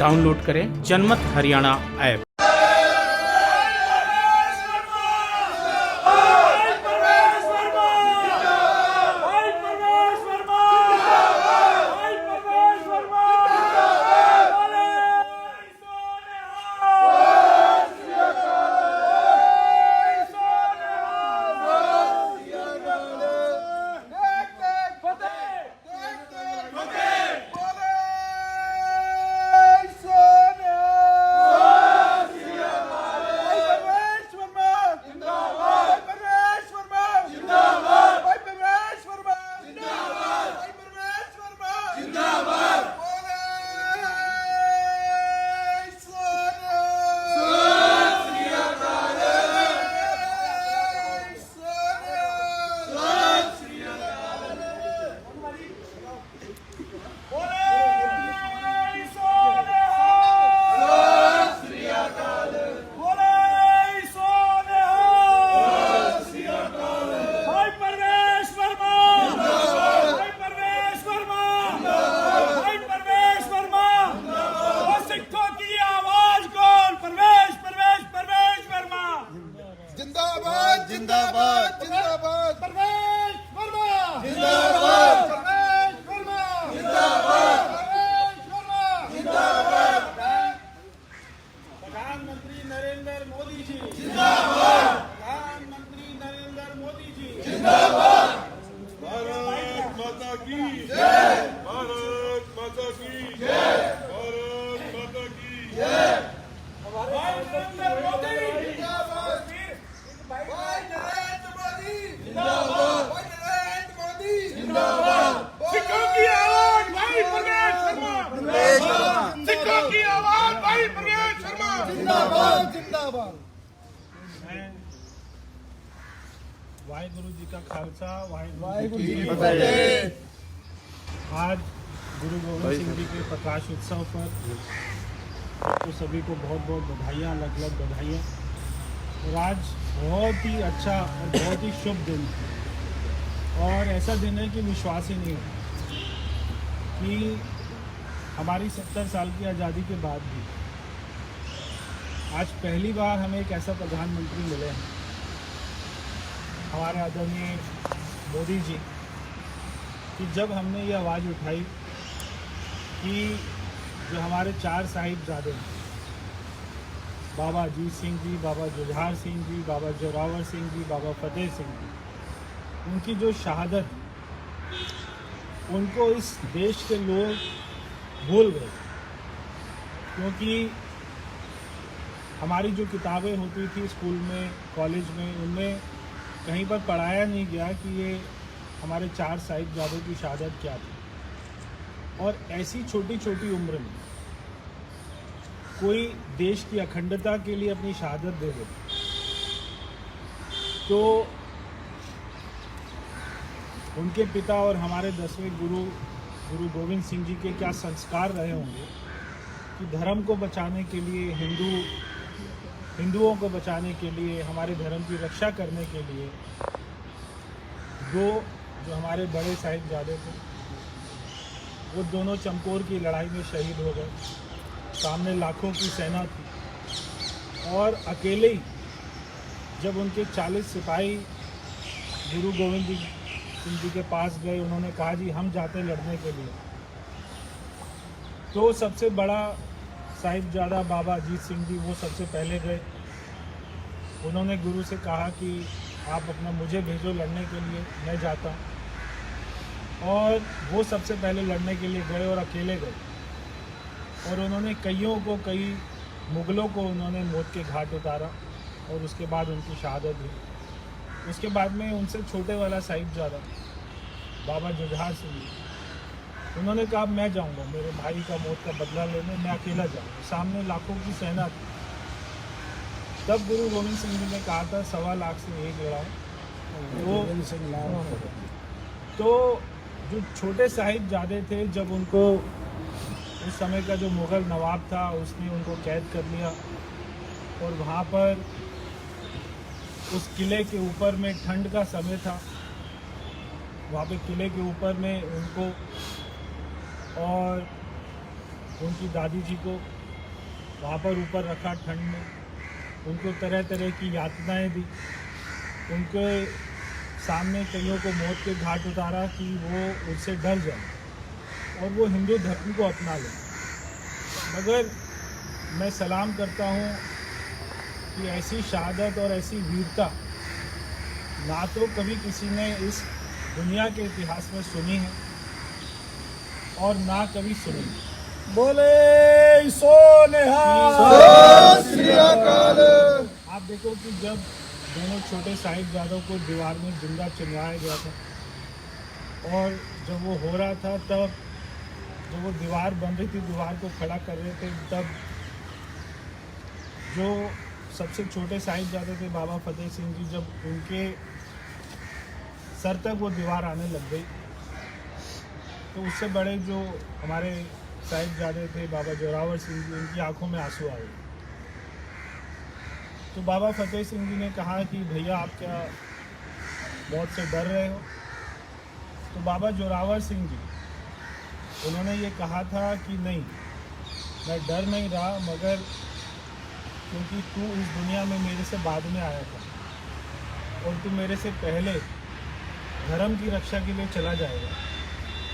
Download करें जनमत Haryana app. जिंदाबाद जिंदाबाद जिंदाबाद परवेश वर्मा जिंदाबाद परवेश वर्मा जिंदाबाद परवेश वर्मा जिंदाबाद प्रधानमंत्री नरेंद्र मोदी जी जिंदाबाद प्रधानमंत्री नरेंद्र मोदी जी जिंदाबाद भारत माता की जय भारत माता की जय भारत माता की जय भाई नरेंद्र मोदी जिंदाबाद भाई नरेंद्र मोदी जिंदाबाद भाई नरेंद्र मोदी जिंदाबाद सिखों की आवाज भाई परवेश शर्मा सिखों की आवाज भाई परवेश शर्मा जिंदाबाद जिंदाबाद। वाहेगुरु जी का खालसा वाहेगुरु जी की फतेह। आज गुरु गोविंद सिंह जी के प्रकाश उत्सव पर तो सभी को बहुत बहुत बधाइयाँ, अलग अलग बधाइयाँ। और आज बहुत ही अच्छा और बहुत ही शुभ दिन है और ऐसा दिन है कि विश्वास ही नहीं होता कि हमारी 70 साल की आज़ादी के बाद भी आज पहली बार हमें एक ऐसा प्रधानमंत्री मिले हैं, हमारे आदरणीय मोदी जी, कि जब हमने ये आवाज़ उठाई कि जो हमारे 4 साहिबजादे हैं, बाबा अजीत सिंह जी, बाबा जुझार सिंह जी, बाबा जोरावर सिंह जी, बाबा फतेह सिंह जी, उनकी जो शहादत, उनको इस देश के लोग भूल गए। क्योंकि हमारी जो किताबें होती थी स्कूल में, कॉलेज में, उनमें कहीं पर पढ़ाया नहीं गया कि ये हमारे 4 साहिबजादों की शहादत क्या थी। और ऐसी छोटी छोटी उम्र में कोई देश की अखंडता के लिए अपनी शहादत दे दे तो उनके पिता और हमारे 10वें गुरु गोविंद सिंह जी के क्या संस्कार रहे होंगे कि धर्म को बचाने के लिए, हिंदुओं को बचाने के लिए, हमारे धर्म की रक्षा करने के लिए 2 जो हमारे बड़े साहिबजादे थे, वो दोनों चमकौर की लड़ाई में शहीद हो गए। सामने लाखों की सेना थी और अकेले ही जब उनके 40 सिपाही गुरु गोविंद सिंह जी के पास गए, उन्होंने कहा जी हम जाते लड़ने के लिए, तो सबसे बड़ा साहिबजादा बाबा अजीत सिंह जी वो सबसे पहले गए। उन्होंने गुरु से कहा कि आप अपना मुझे भेजो लड़ने के लिए, मैं जाता हूँ। और वो सबसे पहले लड़ने के लिए गए और अकेले गए और उन्होंने कई मुग़लों को उन्होंने मौत के घाट उतारा और उसके बाद उनकी शहादत हुई। उसके बाद में उनसे छोटे वाला साहिबजादा बाबा जुझार सिंह जी, उन्होंने कहा मैं जाऊंगा मेरे भाई का मौत का बदला लेने, मैं अकेला जाऊंगा। सामने लाखों की सेना थी। तब गुरु गोविंद सिंह जी ने कहा था 1.25 लाख से एक लड़ाऊं। तो जो छोटे साहिबजादे थे, जब उनको उस समय का जो मुग़ल नवाब था उसने उनको कैद कर लिया और वहाँ पर उस किले के ऊपर में ठंड का समय था, वहाँ पे किले के ऊपर में उनको और उनकी दादी जी को वहाँ पर ऊपर रखा ठंड में, उनको तरह तरह की यातनाएं दी, उनके सामने कईयों को मौत के घाट उतारा कि वो उससे डर जाए और वो हिंदू धर्म को अपना ले। मगर मैं सलाम करता हूँ कि ऐसी शहादत और ऐसी वीरता ना तो कभी किसी ने इस दुनिया के इतिहास में सुनी है और ना कभी सुनी। बोले सो निहाल। आप देखो कि जब दोनों छोटे साहिबजादों को दीवार में जिंदा चिनवाया गया था और जब वो हो रहा था, तब जब वो दीवार बन रही थी, दीवार को खड़ा कर रहे थे, तब जो सबसे छोटे साहिबजादे थे बाबा फतेह सिंह जी, जब उनके सर तक वो दीवार आने लग गई तो उससे बड़े जो हमारे साहिबजादे थे बाबा जोरावर सिंह जी, उनकी आंखों में आंसू आ गए। तो बाबा फतेह सिंह जी ने कहा कि भैया आप क्या मौत से डर रहे हो? तो बाबा जोरावर सिंह जी उन्होंने ये कहा था कि नहीं, मैं डर नहीं रहा, मगर क्योंकि तू इस दुनिया में मेरे से बाद में आया था और तू मेरे से पहले धर्म की रक्षा के लिए चला जाएगा,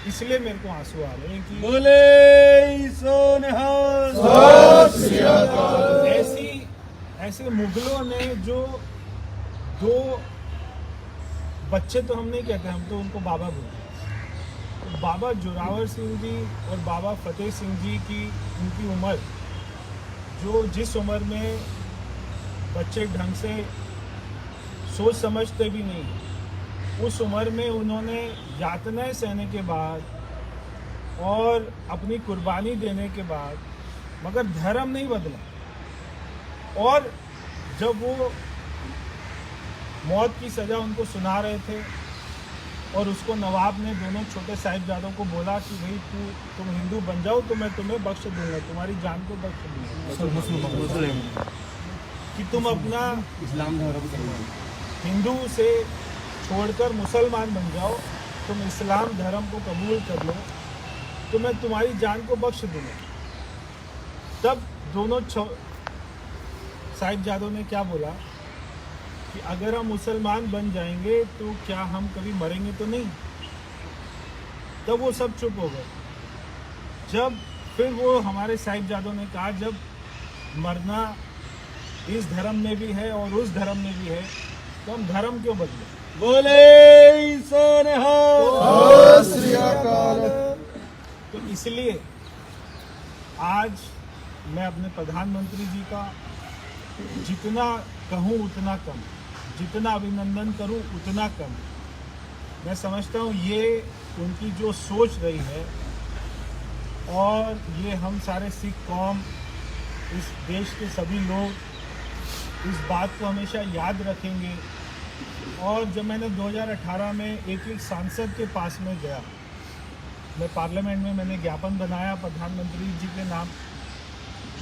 इसलिए मेरे को आंसू आ रहे हैं कि बोले सो निहाल। ऐसे मुगलों ने जो दो बच्चे, तो हम नहीं कहते, हम तो उनको बाबा बोलते हैं, तो बाबा जोरावर सिंह जी और बाबा फतेह सिंह जी की उनकी उम्र, जो जिस उम्र में बच्चे ढंग से सोच समझते भी नहीं, उस उम्र में उन्होंने यातनाएं सहने के बाद और अपनी कुर्बानी देने के बाद, मगर धर्म नहीं बदला। और जब वो मौत की सज़ा उनको सुना रहे थे और उसको नवाब ने दोनों छोटे साहिबजादों को बोला कि भाई तुम हिंदू बन जाओ तो मैं तुम्हें बख्श दूंगा, तुम्हारी जान को बख्श दूंगा, कि तुम अपना इस्लाम धर्म हिंदू से छोड़कर मुसलमान बन जाओ, तुम इस्लाम धर्म को कबूल कर लो तो मैं तुम्हारी जान को बख्श दूंगा। तब दोनों साहिबजादों ने क्या बोला कि अगर हम मुसलमान बन जाएंगे तो क्या हम कभी मरेंगे तो नहीं? तब वो सब चुप हो गए। जब फिर वो हमारे साहिबजादों ने कहा जब मरना इस धर्म में भी है और उस धर्म में भी है तो हम धर्म क्यों बदले? बोले सो निहाल। तो इसलिए आज मैं अपने प्रधानमंत्री जी का जितना कहूँ उतना कम, जितना अभिनंदन करूँ उतना कम। मैं समझता हूँ ये उनकी जो सोच रही है और ये हम सारे सिख कौम, इस देश के सभी लोग इस बात को हमेशा याद रखेंगे। और जब मैंने 2018 में एक सांसद के पास में गया, मैं पार्लियामेंट में मैंने ज्ञापन बनाया प्रधानमंत्री जी के नाम,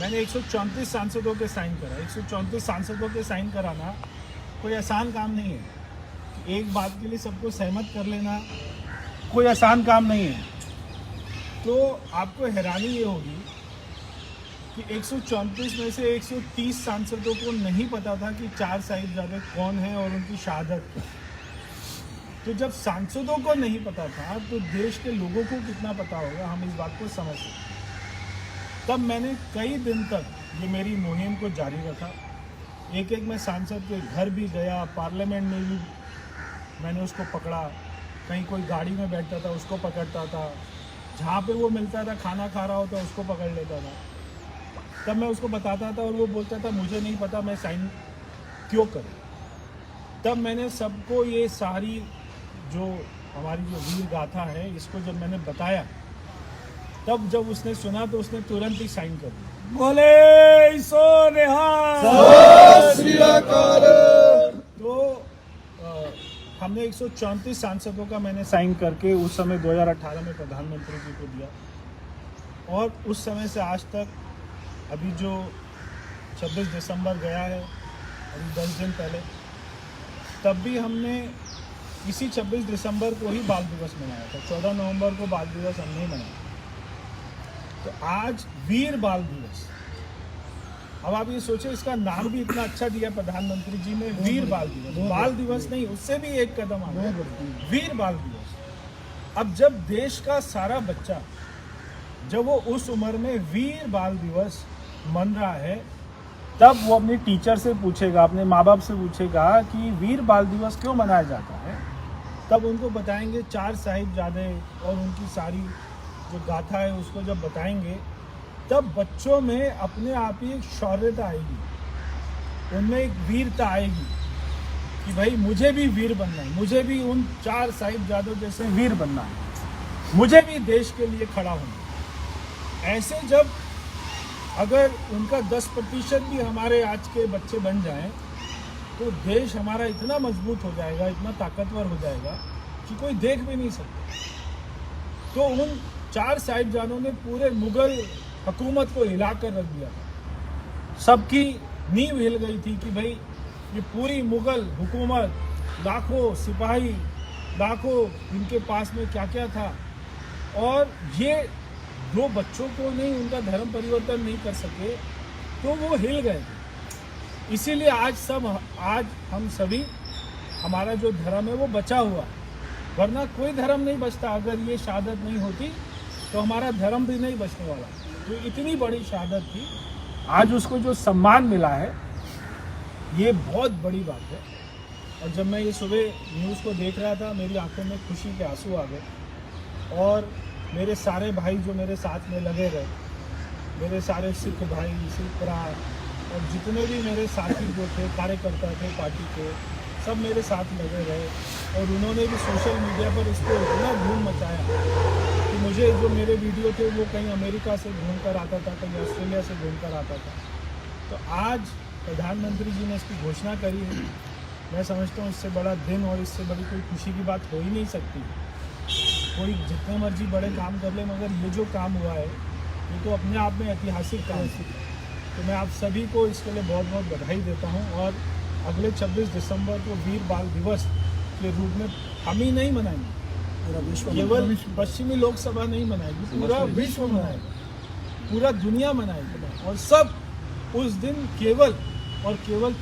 मैंने 134 सांसदों के साइन करा। 134 सांसदों के साइन कराना कोई आसान काम नहीं है। एक बात के लिए सबको सहमत कर लेना कोई आसान काम नहीं है। तो आपको हैरानी ये होगी कि 134 में से 130 सांसदों को नहीं पता था कि 4 साहिबजादे कौन हैं और उनकी शहादत क्या। तो जब सांसदों को नहीं पता था तो देश के लोगों को कितना पता होगा, हम इस बात को समझ सकते। तब मैंने कई दिन तक ये मेरी मुहिम को जारी रखा। एक एक मैं सांसद के घर भी गया, पार्लियामेंट में भी मैंने उसको पकड़ा, कहीं कोई गाड़ी में बैठता था उसको पकड़ता था, जहाँ पे वो मिलता था खाना खा रहा होता उसको पकड़ लेता था। तब मैं उसको बताता था और वो बोलता था मुझे नहीं पता मैं साइन क्यों करूं। तब मैंने सबको ये सारी जो हमारी जो वीर गाथा है इसको जब मैंने बताया, तब जब उसने सुना तो उसने तुरंत ही साइन कर दिया। बोले सो निहाल। तो हमने 134 सांसदों का मैंने साइन करके उस समय 2018 में प्रधानमंत्री जी को दिया। और उस समय से आज तक अभी जो 26 दिसंबर गया है, अभी 10 दिन पहले, तब भी हमने इसी 26 दिसंबर को ही बाल दिवस मनाया था। 14 नवंबर को बाल दिवस हम नहीं मनाया। तो आज वीर बाल दिवस, अब आप ये सोचे इसका नाम भी इतना अच्छा दिया प्रधानमंत्री जी ने, वीर बाल दिवस। बाल दिवस नहीं, उससे भी एक कदम आगे, वीर बाल दिवस। अब जब देश का सारा बच्चा जब वो उस उम्र में वीर बाल दिवस मन रहा है, तब वो अपने टीचर से पूछेगा, अपने माँ बाप से पूछेगा कि वीर बाल दिवस क्यों मनाया जाता है। तब उनको बताएंगे 4 साहिबजादे और उनकी सारी जो गाथा है उसको जब बताएंगे, तब बच्चों में अपने आप ही एक शौर्यता आएगी, उनमें एक वीरता आएगी कि भाई मुझे भी वीर बनना है, मुझे भी उन 4 साहिबजादों जैसे वीर बनना है, मुझे भी देश के लिए खड़ा होना है। ऐसे जब अगर उनका 10% भी हमारे आज के बच्चे बन जाएं, तो देश हमारा इतना मजबूत हो जाएगा, इतना ताकतवर हो जाएगा कि कोई देख भी नहीं सकता। तो उन 4 साहिबजादों ने पूरे मुगल हुकूमत को हिला कर रख दिया था। सबकी नींव हिल गई थी कि भाई ये पूरी मुगल हुकूमत, लाखों सिपाही, लाखों इनके पास में क्या क्या था, और ये 2 बच्चों को नहीं, उनका धर्म परिवर्तन नहीं कर सके, तो वो हिल गए थे। इसीलिए आज हम सभी, हमारा जो धर्म है वो बचा हुआ, वरना कोई धर्म नहीं बचता। अगर ये शहादत नहीं होती तो हमारा धर्म भी नहीं बचने वाला। तो इतनी बड़ी शहादत थी, आज उसको जो सम्मान मिला है ये बहुत बड़ी बात है। और जब मैं ये सुबह न्यूज़ को देख रहा था, मेरी आंखों में खुशी के आंसू आ गए। और मेरे सारे भाई जो मेरे साथ में लगे रहे, मेरे सारे सिख भाई, सिख भरा, और जितने भी मेरे साथी जो थे, कार्यकर्ता थे पार्टी के, सब मेरे साथ लगे रहे। और उन्होंने भी सोशल मीडिया पर इसको इतना धूम मचाया कि मुझे जो मेरे वीडियो थे वो कहीं अमेरिका से घूम कर आता था, कहीं ऑस्ट्रेलिया से घूम कर आता था। तो आज प्रधानमंत्री जी ने इसकी घोषणा करी है। मैं समझता हूँ इससे बड़ा दिन और इससे बड़ी कोई खुशी की बात हो ही नहीं सकती। कोई जितने मर्जी बड़े काम कर ले, मगर ये जो काम हुआ है ये तो अपने आप में ऐतिहासिक काम है। तो मैं आप सभी को इसके लिए बहुत बहुत बधाई देता हूँ। और अगले 26 दिसंबर को वीर बाल दिवस के रूप में हम ही नहीं मनाएंगे, पूरा विश्व, केवल पश्चिमी लोकसभा नहीं मनाएगी, पूरा विश्व मनाएगा, पूरा दुनिया मनाएगी। और सब उस दिन केवल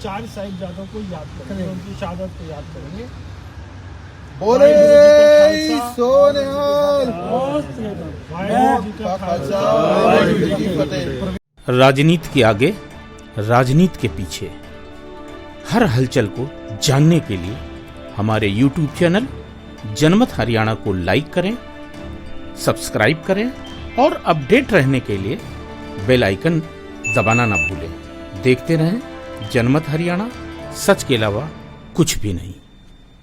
4 साहिबजादों को याद करेंगे, उनकी शहादत को याद करेंगे। बोले सोनिहाल, राजनीति के आगे, राजनीति के पीछे, हर हलचल को जानने के लिए हमारे YouTube चैनल जनमत हरियाणा को लाइक करें, सब्सक्राइब करें और अपडेट रहने के लिए बेल आइकन दबाना ना भूलें। देखते रहें जनमत हरियाणा, सच के अलावा कुछ भी नहीं।